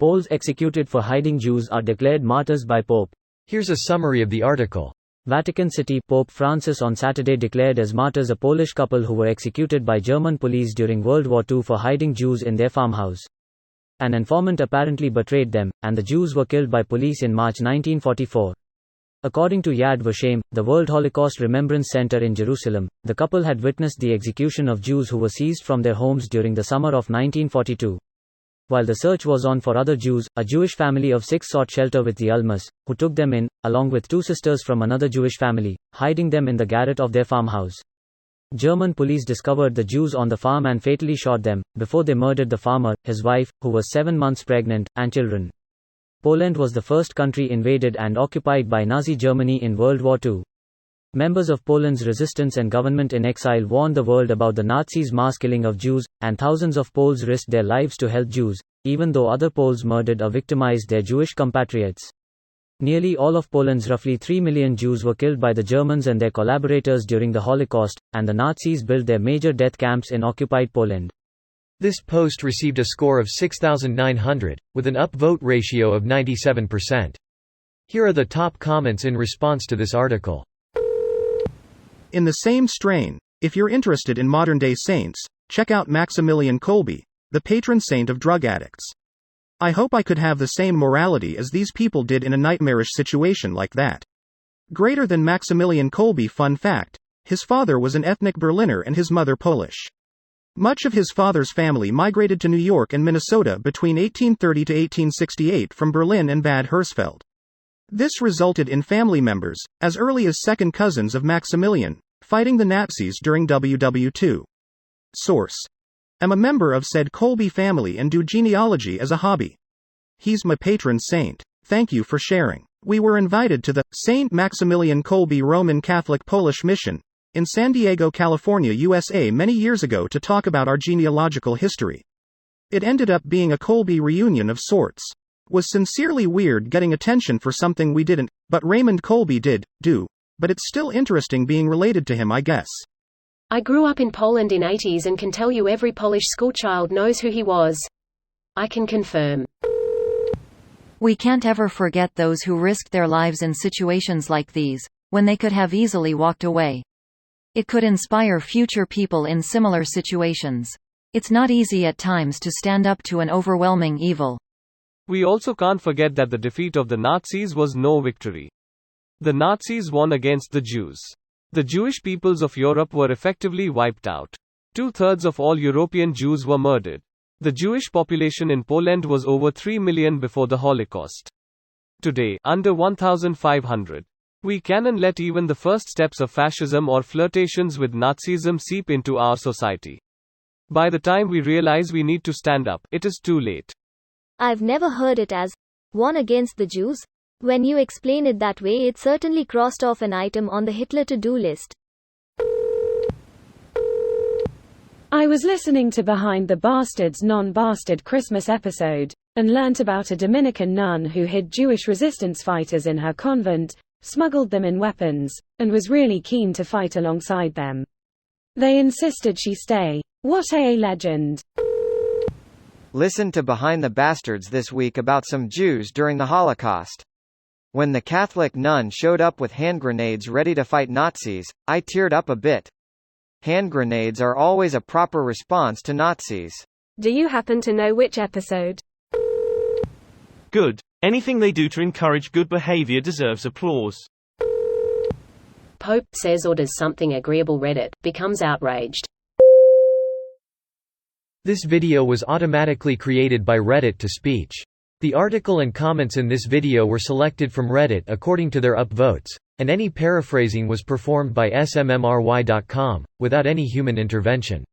Poles executed for hiding Jews are declared martyrs by Pope. Here's a summary of the article. Vatican City, Pope Francis on Saturday declared as martyrs a Polish couple who were executed by German police during World War II for hiding Jews in their farmhouse. An informant apparently betrayed them, and the Jews were killed by police in March 1944. According to Yad Vashem, the World Holocaust Remembrance Center in Jerusalem, the couple had witnessed the execution of Jews who were seized from their homes during the summer of 1942. While the search was on for other Jews, a Jewish family of 6 sought shelter with the Ulmas, who took them in, along with 2 sisters from another Jewish family, hiding them in the garret of their farmhouse. German police discovered the Jews on the farm and fatally shot them, before they murdered the farmer, his wife, who was 7 months pregnant, and children. Poland was the first country invaded and occupied by Nazi Germany in World War II. Members of Poland's resistance and government in exile warned the world about the Nazis' mass killing of Jews, and thousands of Poles risked their lives to help Jews, even though other Poles murdered or victimized their Jewish compatriots. Nearly all of Poland's roughly 3 million Jews were killed by the Germans and their collaborators during the Holocaust, and the Nazis built their major death camps in occupied Poland. This post received a score of 6,900, with an upvote ratio of 97%. Here are the top comments in response to this article. In the same strain, if you're interested in modern-day saints, check out Maximilian Kolbe, the patron saint of drug addicts. I hope I could have the same morality as these people did in a nightmarish situation like that. Greater than Maximilian Kolbe fun fact, his father was an ethnic Berliner and his mother Polish. Much of his father's family migrated to New York and Minnesota between 1830 to 1868 from Berlin and Bad Hersfeld. This resulted in family members, as early as second cousins of Maximilian, fighting the Nazis during WW2. Source. I'm a member of said Kolbe family and do genealogy as a hobby. He's my patron saint. Thank you for sharing. We were invited to the St. Maximilian Kolbe Roman Catholic Polish Mission in San Diego, California, USA many years ago to talk about our genealogical history. It ended up being a Kolbe reunion of sorts. Was sincerely weird getting attention for something we didn't, but Raymond Kolbe did, but it's still interesting being related to him, I guess. I grew up in Poland in 80s and can tell you every Polish schoolchild knows who he was. I can confirm. We can't ever forget those who risked their lives in situations like these, when they could have easily walked away. It could inspire future people in similar situations. It's not easy at times to stand up to an overwhelming evil. We also can't forget that the defeat of the Nazis was no victory. The Nazis won against the Jews. The Jewish peoples of Europe were effectively wiped out. 2/3 of all European Jews were murdered. The Jewish population in Poland was over 3 million before the Holocaust. Today, under 1,500. We cannot let even the first steps of fascism or flirtations with Nazism seep into our society. By the time we realize we need to stand up, it is too late. I've never heard it as one against the Jews. When you explain it that way, it certainly crossed off an item on the Hitler to-do list. I was listening to Behind the Bastards Non-Bastard Christmas episode, and learnt about a Dominican nun who hid Jewish resistance fighters in her convent, smuggled them in weapons, and was really keen to fight alongside them. They insisted she stay. What a legend. Listen to Behind the Bastards this week about some Jews during the Holocaust. When the Catholic nun showed up with hand grenades ready to fight Nazis, I teared up a bit. Hand grenades are always a proper response to Nazis. Do you happen to know which episode? Good. Anything they do to encourage good behavior deserves applause. Pope says or does something agreeable. Reddit becomes outraged. This video was automatically created by Reddit to speech. The article and comments in this video were selected from Reddit according to their upvotes, and any paraphrasing was performed by smmry.com, without any human intervention.